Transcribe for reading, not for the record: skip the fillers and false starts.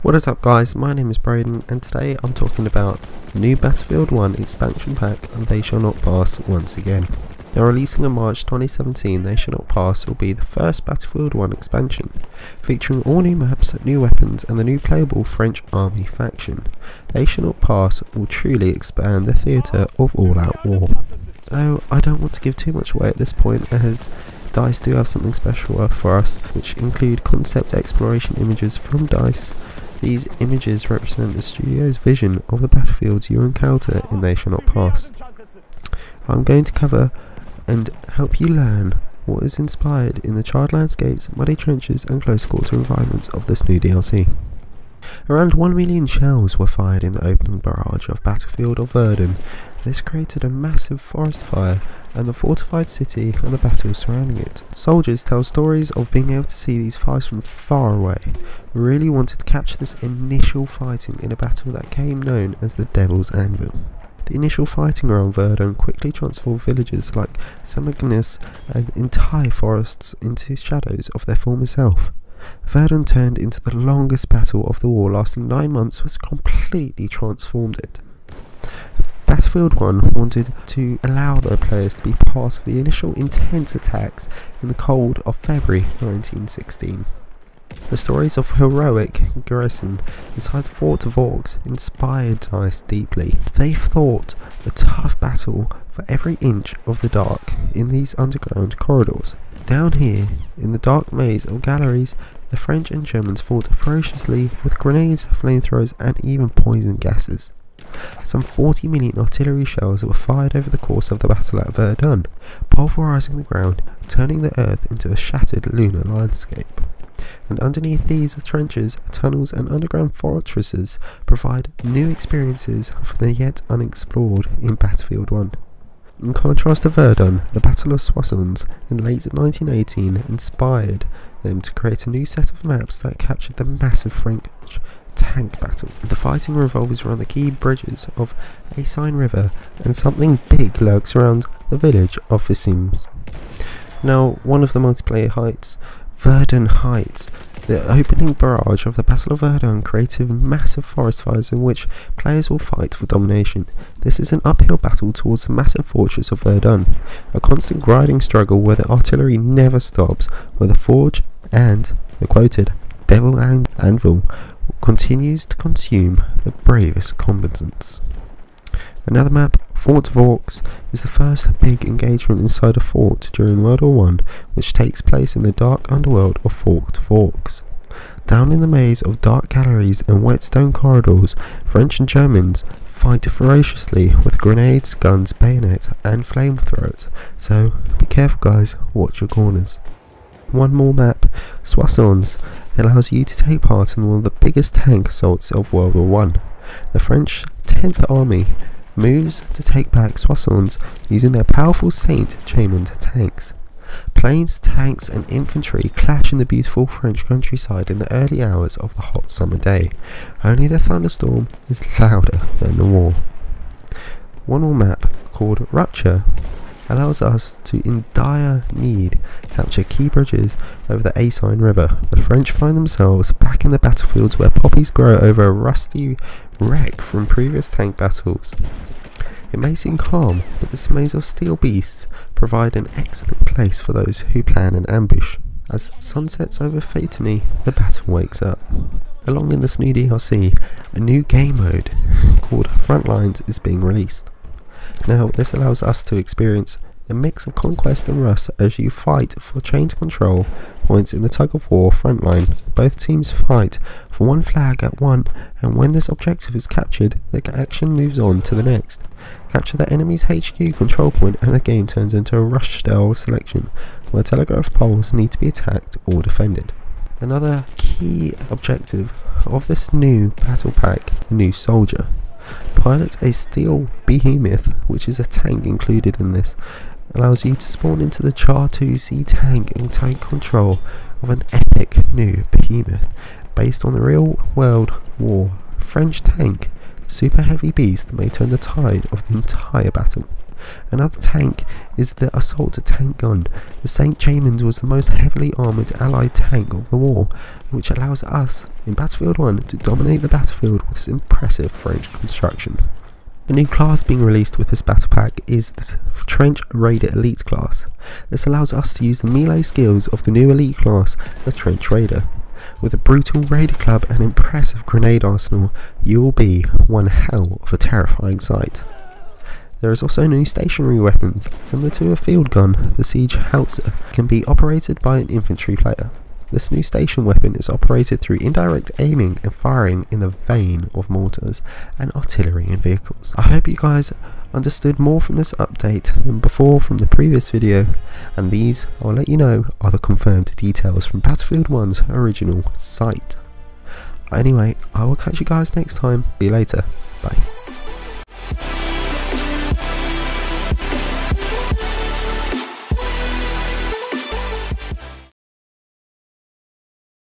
What is up guys, my name is Braden and today I'm talking about the new Battlefield 1 expansion pack and They Shall Not Pass once again. Now releasing in March 2017, They Shall Not Pass will be the first Battlefield 1 expansion, featuring all new maps, new weapons and the new playable French Army faction. They Shall Not Pass will truly expand the theatre of all-out war. Though I don't want to give too much away at this point, as DICE do have something special for us, which include concept exploration images from DICE. These images represent the studio's vision of the battlefields you encounter in They Shall Not Pass. I'm going to cover and help you learn what is inspired in the charred landscapes, muddy trenches and close quarter environments of this new DLC. Around 1 million shells were fired in the opening barrage of Battlefield of Verdun. This created a massive forest fire and the fortified city and the battles surrounding it. Soldiers tell stories of being able to see these fires from far away. We really wanted to capture this initial fighting in a battle that came known as the Devil's Anvil. The initial fighting around Verdun quickly transformed villages like Samignas and entire forests into shadows of their former self. Verdun turned into the longest battle of the war, lasting 9 months, which completely transformed it. Battlefield 1 wanted to allow their players to be part of the initial intense attacks in the cold of February 1916. The stories of heroic garrison inside Fort Vaux inspired DICE deeply. They fought a tough battle for every inch of the dark in these underground corridors. Down here, in the dark maze of galleries, the French and Germans fought ferociously with grenades, flamethrowers and even poison gases. Some 40 million artillery shells were fired over the course of the battle at Verdun, pulverizing the ground, turning the earth into a shattered lunar landscape. And underneath these trenches, tunnels and underground fortresses provide new experiences for the yet unexplored in Battlefield 1. In contrast to Verdun, the Battle of Soissons in late 1918 inspired them to create a new set of maps that captured the massive French tank battle. The fighting revolves around the key bridges of a Seine River, and something big lurks around the village of Visims. Now, one of the multiplayer heights, Verdun Heights. The opening barrage of the Battle of Verdun created massive forest fires in which players will fight for domination. This is an uphill battle towards the massive fortress of Verdun, a constant grinding struggle where the artillery never stops, where the forge and the quoted Devil Anvil continues to consume the bravest combatants. Another map, Fort Vaux, is the first big engagement inside a fort during World War I, which takes place in the dark underworld of Fort Vaux. Down in the maze of dark galleries and wet stone corridors, French and Germans fight ferociously with grenades, guns, bayonets and flamethrowers, so be careful guys, watch your corners. One more map, Soissons, allows you to take part in one of the biggest tank assaults of World War I. The French 10th Army moves to take back Soissons using their powerful Saint-Chamond tanks. Planes, tanks and infantry clash in the beautiful French countryside in the early hours of the hot summer day. Only the thunderstorm is louder than the war. One more map, called Rupture, allows us to, in dire need, capture key bridges over the Seine River. The French find themselves back in the battlefields where poppies grow over a rusty wreck from previous tank battles. It may seem calm, but this maze of steel beasts provide an excellent place for those who plan an ambush. As sun sets over Fétigny, the battle wakes up. Along in this new DLC, a new game mode called Frontlines is being released. Now, this allows us to experience a mix of conquest and rust as you fight for change control points in the tug-of-war frontline. Both teams fight for one flag at one, and when this objective is captured, the action moves on to the next. Capture the enemy's HQ control point and the game turns into a rush-style selection, where telegraph poles need to be attacked or defended. Another key objective of this new battle pack, the new soldier. Pilot a steel behemoth, which is a tank included in this, allows you to spawn into the Char 2C tank and take control of an epic new behemoth based on the real world war French tank. The super heavy beast may turn the tide of the entire battle. Another tank is the assault tank gun. The St. Chamans was the most heavily armoured allied tank of the war, which allows us, in Battlefield 1, to dominate the battlefield with its impressive French construction. The new class being released with this battle pack is the Trench Raider Elite class. This allows us to use the melee skills of the new elite class, the Trench Raider. With a brutal raider club and impressive grenade arsenal, you will be one hell of a terrifying sight. There is also new stationary weapons, similar to a field gun. The Siege Howitzer can be operated by an infantry player. This new station weapon is operated through indirect aiming and firing in the vein of mortars and artillery and vehicles. I hope you guys understood more from this update than before from the previous video, and these, I'll let you know, are the confirmed details from Battlefield 1's original site. Anyway, I will catch you guys next time. See you later. Bye.